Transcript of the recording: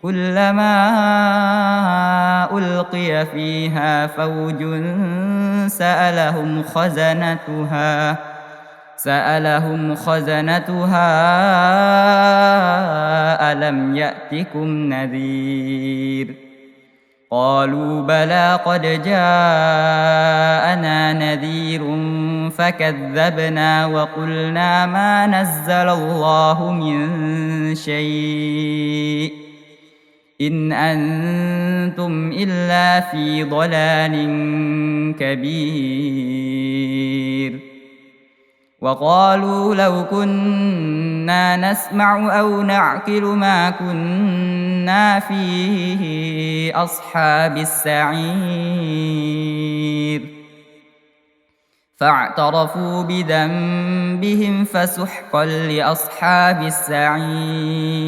كلما ألقي فيها فوج سألهم خزنتها ألم يأتكم نذير قالوا بلى قد جاءنا نذير فكذبنا وقلنا ما نزل الله من شيء إن أنتم إلا في ضلال كبير وقالوا لو كنا نسمع أو نعقل ما كنا في أصحاب السعير فاعترفوا بذنبهم فسحقا لأصحاب السعير